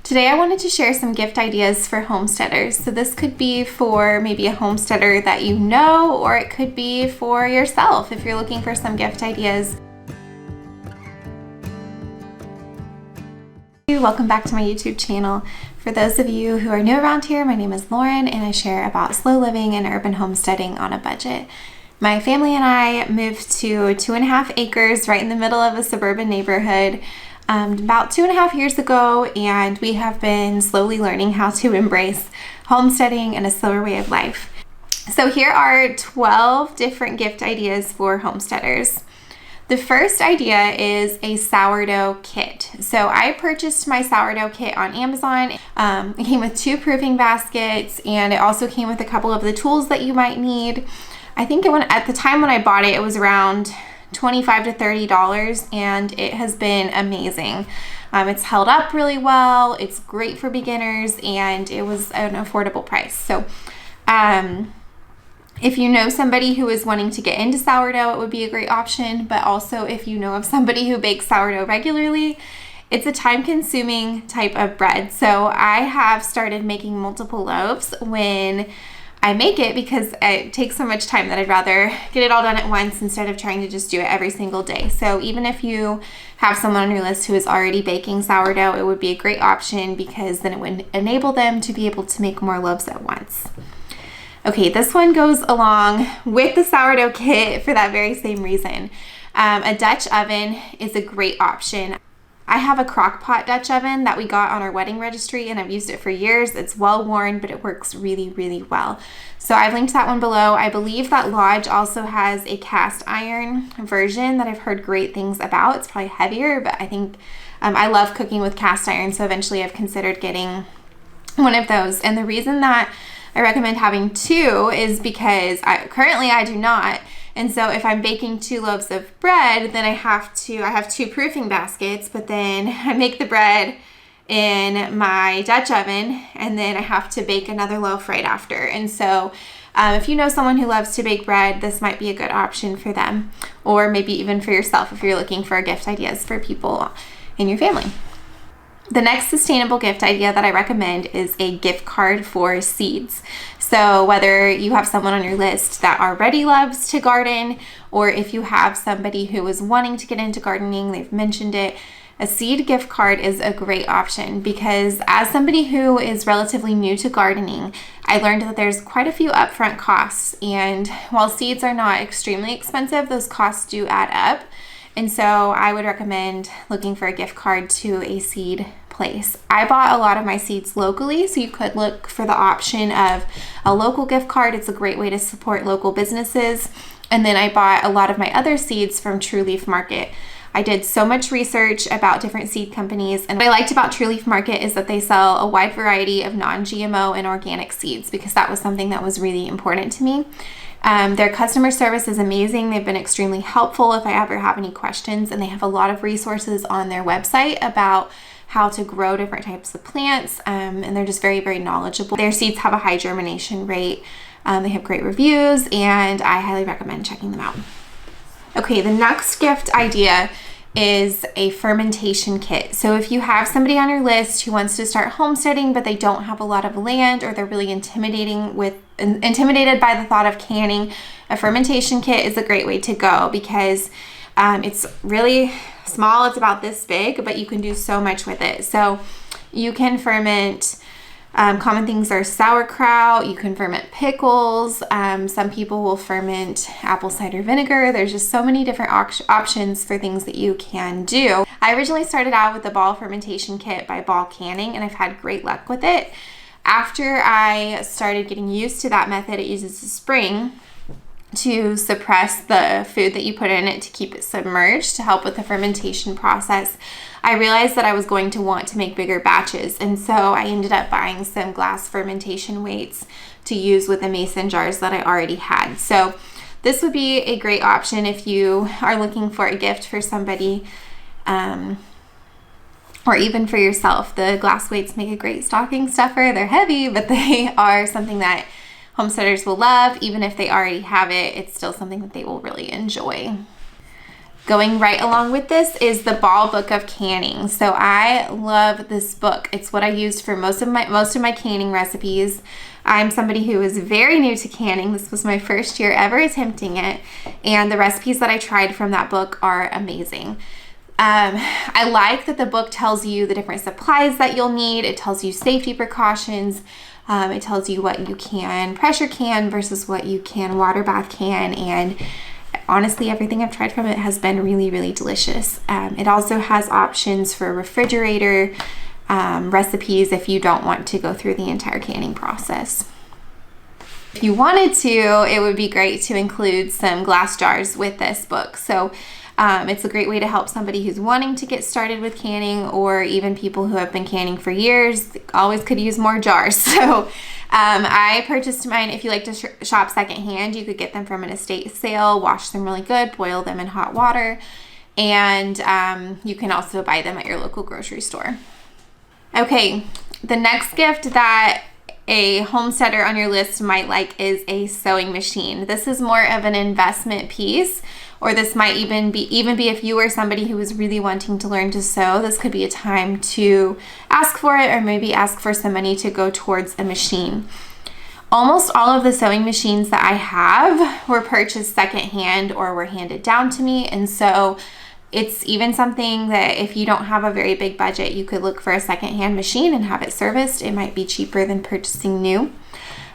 Today I wanted to share some gift ideas for homesteaders. So this could be for maybe a homesteader that you know, or it could be for yourself if you're looking for some gift ideas. Welcome back to my YouTube channel. For those of you who are new around here, my name is Lauren and I share about slow living and urban homesteading on a budget. My family and I moved to 2.5 acres right in the middle of a suburban neighborhood about 2.5 years ago, and we have been slowly learning how to embrace homesteading and a slower way of life. So here are 12 different gift ideas for homesteaders. The first idea is a sourdough kit. So I purchased my sourdough kit on Amazon. It came with 2 proofing baskets, and it also came with a couple of the tools that you might need. I think at the time when I bought it, it was around $25 to $30, and it has been amazing. It's held up really well, it's great for beginners, and it was an affordable price. So if you know somebody who is wanting to get into sourdough, it would be a great option. But also if you know of somebody who bakes sourdough regularly, it's a time-consuming type of bread. So I have started making multiple loaves when I make it because it takes so much time that I'd rather get it all done at once instead of trying to just do it every single day. So even if you have someone on your list who is already baking sourdough, it would be a great option because then it would enable them to be able to make more loaves at once. Okay, this one goes along with the sourdough kit for that very same reason. A Dutch oven is a great option. I have a crock pot Dutch oven that we got on our wedding registry, and I've used it for years. It's well worn, but it works really, really well. So I've linked that one below. I believe that Lodge also has a cast iron version that I've heard great things about. It's probably heavier, but I think I love cooking with cast iron, so eventually I've considered getting one of those. And the reason that I recommend having 2 is because currently I do not. And so if I'm baking 2 loaves of bread, then I have 2 proofing baskets, but then I make the bread in my Dutch oven, and then I have to bake another loaf right after. And so if you know someone who loves to bake bread, this might be a good option for them, or maybe even for yourself if you're looking for gift ideas for people in your family. The next sustainable gift idea that I recommend is a gift card for seeds. So whether you have someone on your list that already loves to garden, or if you have somebody who is wanting to get into gardening, they've mentioned it, a seed gift card is a great option because as somebody who is relatively new to gardening, I learned that there's quite a few upfront costs, and while seeds are not extremely expensive, those costs do add up. And so I would recommend looking for a gift card to a seed place. I bought a lot of my seeds locally, so you could look for the option of a local gift card. It's a great way to support local businesses. And then I bought a lot of my other seeds from True Leaf Market. I did so much research about different seed companies, and what I liked about True Leaf Market is that they sell a wide variety of non-GMO and organic seeds, because that was something that was really important to me. Their customer service is amazing. They've been extremely helpful if I ever have any questions, and they have a lot of resources on their website about how to grow different types of plants, and they're just very, very knowledgeable. Their seeds have a high germination rate. They have great reviews, and I highly recommend checking them out. Okay, the next gift idea is a fermentation kit. So if you have somebody on your list who wants to start homesteading, but they don't have a lot of land, or they're really intimidated by the thought of canning, a fermentation kit is a great way to go because it's really small. It's about this big, but you can do so much with it. So you can ferment common things are sauerkraut, you can ferment pickles, some people will ferment apple cider vinegar. There's just so many different options for things that you can do. I originally started out with the ball fermentation kit by Ball Canning, and I've had great luck with it. After I started getting used to that method, it uses a spring to suppress the food that you put in it to keep it submerged to help with the fermentation process. I realized that I was going to want to make bigger batches, and so I ended up buying some glass fermentation weights to use with the mason jars that I already had. So this would be a great option if you are looking for a gift for somebody, or even for yourself. The glass weights make a great stocking stuffer. They're heavy, but they are something that homesteaders will love. Even if they already have it, it's still something that they will really enjoy. Going right along with this is the Ball Book of Canning. So I love this book. It's what I used for most of my canning recipes. I'm somebody who is very new to canning. This was my first year ever attempting it, and the recipes that I tried from that book are amazing. I like that the book tells you the different supplies that you'll need. It tells you safety precautions. It tells you what you can pressure can versus what you can water bath can, and honestly, everything I've tried from it has been really, really delicious. It also has options for refrigerator recipes if you don't want to go through the entire canning process. If you wanted to, it would be great to include some glass jars with this book. So it's a great way to help somebody who's wanting to get started with canning, or even people who have been canning for years, always could use more jars. So I purchased mine. If you like to shop secondhand, you could get them from an estate sale, wash them really good, boil them in hot water, and you can also buy them at your local grocery store. Okay, the next gift that a homesteader on your list might like is a sewing machine. This is more of an investment piece, or this might even be if you are somebody who is really wanting to learn to sew, this could be a time to ask for it, or maybe ask for some money to go towards a machine. Almost all of the sewing machines that I have were purchased secondhand or were handed down to me, and so it's even something that if you don't have a very big budget, you could look for a secondhand machine and have it serviced. It might be cheaper than purchasing new.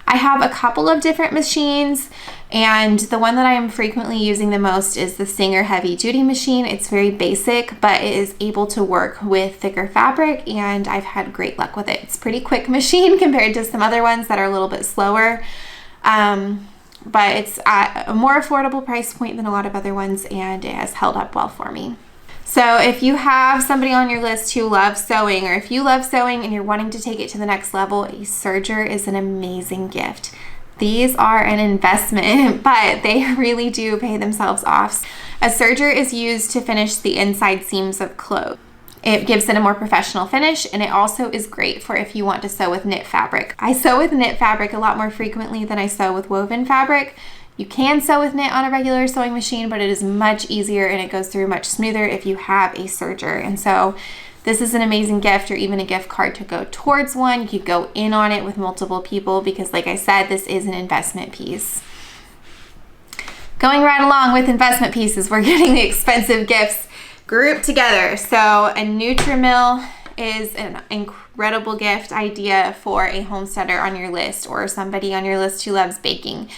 I have a couple of different machines, and the one that I am frequently using the most is the Singer Heavy Duty machine. It's very basic, but it is able to work with thicker fabric, and I've had great luck with it. It's a pretty quick machine compared to some other ones that are a little bit slower. But it's at a more affordable price point than a lot of other ones, and it has held up well for me. So if you have somebody on your list who loves sewing, or if you love sewing and you're wanting to take it to the next level, a serger is an amazing gift. These are an investment, but they really do pay themselves off. A serger is used to finish the inside seams of clothes. It gives it a more professional finish, and it also is great for if you want to sew with knit fabric. I sew with knit fabric a lot more frequently than I sew with woven fabric. You can sew with knit on a regular sewing machine, but it is much easier and it goes through much smoother if you have a serger. And so this is an amazing gift, or even a gift card to go towards one. You could go in on it with multiple people because, like I said, this is an investment piece. Going right along with investment pieces, we're getting the expensive gifts grouped together. So a Nutri-Mill is an incredible gift idea for a homesteader on your list, or somebody on your list who loves baking.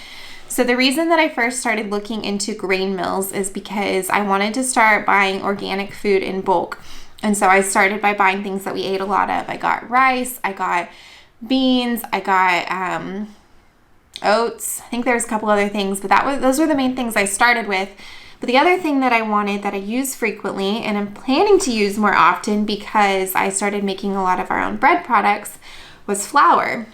So the reason that I first started looking into grain mills is because I wanted to start buying organic food in bulk. And so I started by buying things that we ate a lot of. I got rice, I got beans, I got oats. I think there's a couple other things, but those were the main things I started with. But the other thing that I wanted, that I use frequently, and I'm planning to use more often because I started making a lot of our own bread products, was flour.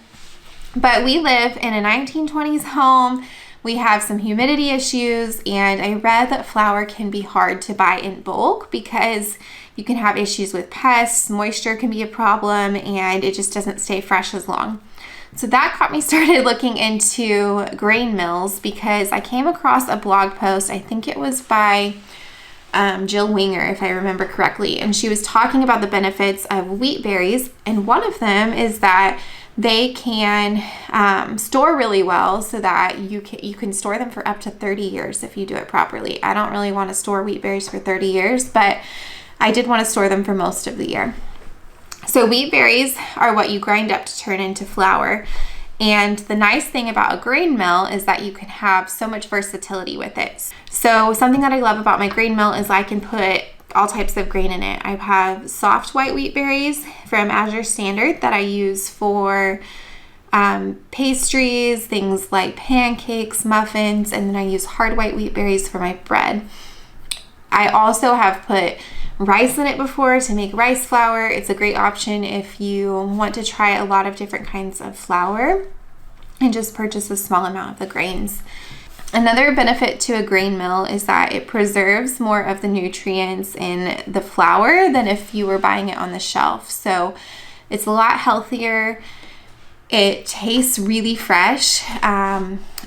But we live in a 1920s home. We have some humidity issues, and I read that flour can be hard to buy in bulk because you can have issues with pests, moisture can be a problem, and it just doesn't stay fresh as long. So that got me started looking into grain mills because I came across a blog post, I think it was by Jill Winger, if I remember correctly, and she was talking about the benefits of wheat berries, and one of them is that they can store really well, so that you can store them for up to 30 years if you do it properly. I don't really want to store wheat berries for 30 years, but I did want to store them for most of the year. So wheat berries are what you grind up to turn into flour. And the nice thing about a grain mill is that you can have so much versatility with it. So something that I love about my grain mill is I can put all types of grain in it. I have soft white wheat berries from Azure Standard that I use for pastries, things like pancakes, muffins, and then I use hard white wheat berries for my bread. I also have put rice in it before to make rice flour. It's a great option if you want to try a lot of different kinds of flour and just purchase a small amount of the grains. Another benefit to a grain mill is that it preserves more of the nutrients in the flour than if you were buying it on the shelf. So it's a lot healthier. It tastes really fresh.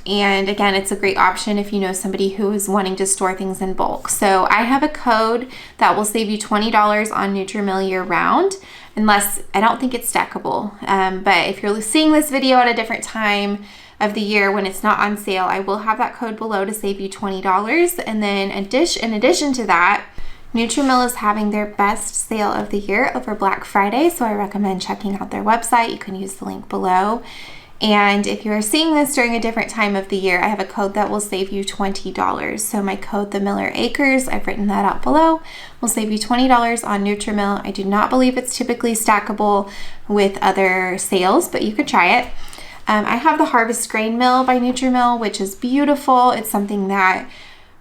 And again, it's a great option if you know somebody who is wanting to store things in bulk. So I have a code that will save you $20 on Nutrimill year round, unless, I don't think it's stackable. But if you're seeing this video at a different time of the year when it's not on sale, I will have that code below to save you $20. And then in addition to that, Nutrimill is having their best sale of the year over Black Friday, so I recommend checking out their website. You can use the link below. And if you're seeing this during a different time of the year, I have a code that will save you $20. So my code, the Miller Acres, I've written that out below, will save you $20 on Nutrimill. I do not believe it's typically stackable with other sales, but you could try it. I have the Harvest Grain Mill by Nutrimill, which is beautiful. It's something that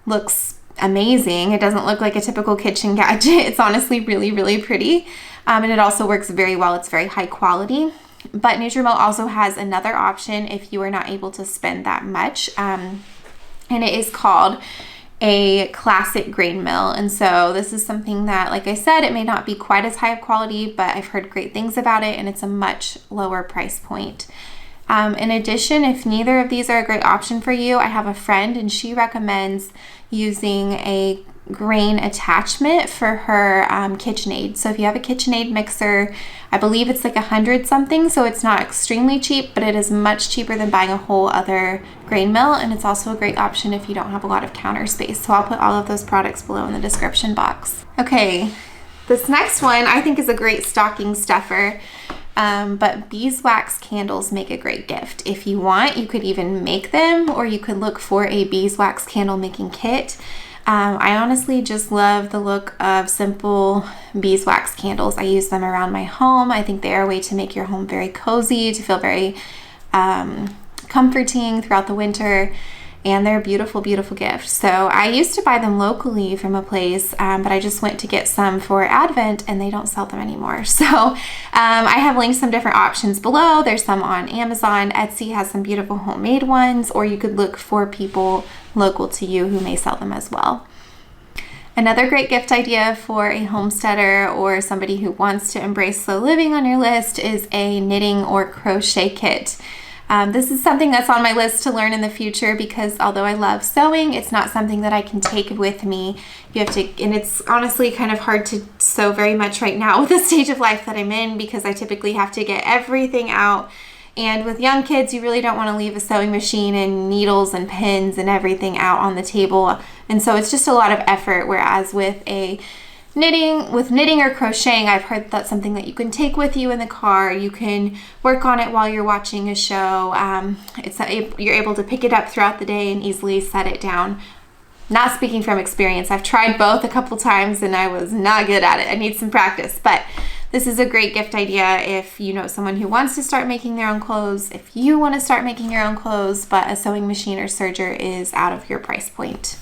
looks amazing. It doesn't look like a typical kitchen gadget. It's honestly really, really pretty. And it also works very well. It's very high quality. But Nutrimill also has another option if you are not able to spend that much. And it is called a classic grain mill. And so this is something that, like I said, it may not be quite as high of quality, but I've heard great things about it, and it's a much lower price point. In addition, if neither of these are a great option for you, I have a friend and she recommends using a grain attachment for her KitchenAid. So if you have a KitchenAid mixer, I believe it's like 100 something, so it's not extremely cheap, but it is much cheaper than buying a whole other grain mill, and it's also a great option if you don't have a lot of counter space. So I'll put all of those products below in the description box. Okay, this next one I think is a great stocking stuffer. But beeswax candles make a great gift. If you want, you could even make them, or you could look for a beeswax candle making kit. I honestly just love the look of simple beeswax candles. I use them around my home. I think they are a way to make your home very cozy, to feel very comforting throughout the winter. And they're a beautiful, beautiful gift. So I used to buy them locally from a place, but I just went to get some for Advent and they don't sell them anymore. So I have linked some different options below. There's some on Amazon. Etsy has some beautiful homemade ones, or you could look for people local to you who may sell them as well. Another great gift idea for a homesteader or somebody who wants to embrace slow living on your list is a knitting or crochet kit. This is something that's on my list to learn in the future, because although I love sewing, it's not something that I can take with me. You have to, and it's honestly kind of hard to sew very much right now with the stage of life that I'm in, because I typically have to get everything out. And with young kids, you really don't want to leave a sewing machine and needles and pins and everything out on the table. And so it's just a lot of effort, whereas with knitting or crocheting, I've heard that's something that you can take with you in the car. You can work on it while you're watching a show. You're able to pick it up throughout the day and easily set it down. Not speaking from experience. I've tried both a couple times and I was not good at it. I need some practice, but this is a great gift idea if you know someone who wants to start making their own clothes, if you want to start making your own clothes, but a sewing machine or serger is out of your price point.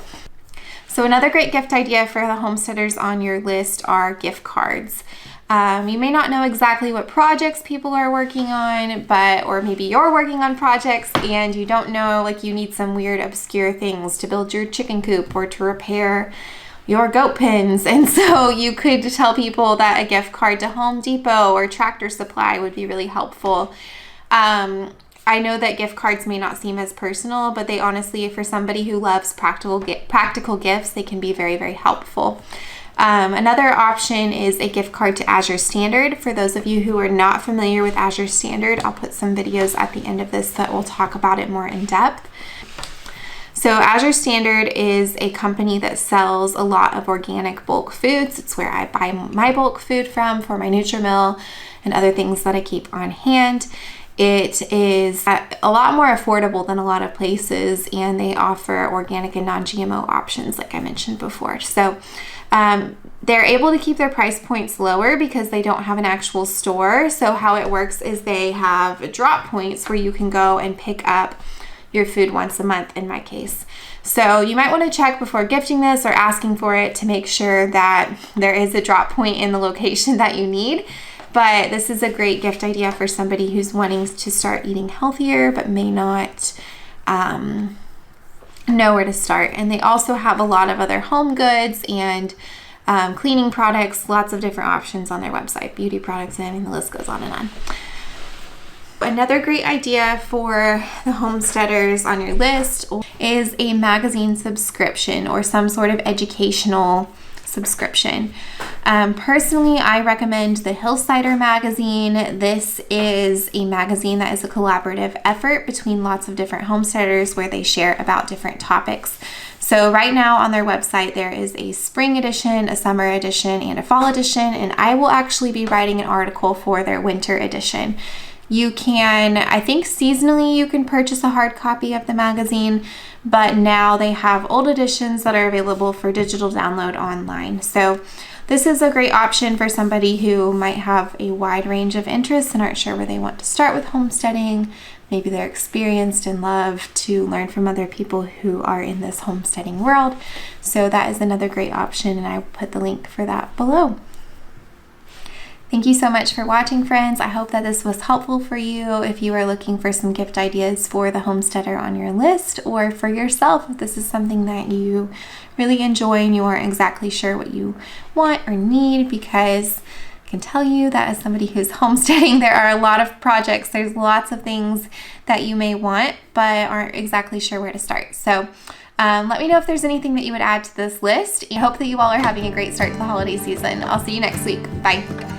So another great gift idea for the homesteaders on your list are gift cards. You may not know exactly what projects people are working on, or maybe you're working on projects and you don't know, like you need some weird obscure things to build your chicken coop or to repair your goat pens. And so you could tell people that a gift card to Home Depot or Tractor Supply would be really helpful. I know that gift cards may not seem as personal, but they honestly, for somebody who loves practical gifts, they can be very, very helpful. Another option is a gift card to Azure Standard. For those of you who are not familiar with Azure Standard, I'll put some videos at the end of this that will talk about it more in depth. So Azure Standard is a company that sells a lot of organic bulk foods. It's where I buy my bulk food from for my Nutrimill and other things that I keep on hand. It is a lot more affordable than a lot of places, and they offer organic and non-GMO options like I mentioned before. So they're able to keep their price points lower because they don't have an actual store. So how it works is they have drop points where you can go and pick up your food once a month in my case. So you might want to check before gifting this or asking for it to make sure that there is a drop point in the location that you need. But this is a great gift idea for somebody who's wanting to start eating healthier but may not know where to start. And they also have a lot of other home goods and cleaning products, lots of different options on their website, beauty products, and the list goes on and on. Another great idea for the homesteaders on your list is a magazine subscription or some sort of educational subscription. Personally, I recommend the Hillsider magazine. This is a magazine that is a collaborative effort between lots of different homesteaders where they share about different topics. So right now on their website, there is a spring edition, a summer edition, and a fall edition, and I will actually be writing an article for their winter edition. You can, I think seasonally you can purchase a hard copy of the magazine, but now they have old editions that are available for digital download online. So this is a great option for somebody who might have a wide range of interests and aren't sure where they want to start with homesteading. Maybe they're experienced and love to learn from other people who are in this homesteading world. So that is another great option, and I will put the link for that below. Thank you so much for watching, friends. I hope that this was helpful for you if you are looking for some gift ideas for the homesteader on your list, or for yourself if this is something that you really enjoy and you aren't exactly sure what you want or need, because I can tell you that as somebody who's homesteading, there are a lot of projects. There's lots of things that you may want but aren't exactly sure where to start. So let me know if there's anything that you would add to this list. I hope that you all are having a great start to the holiday season. I'll see you next week. Bye.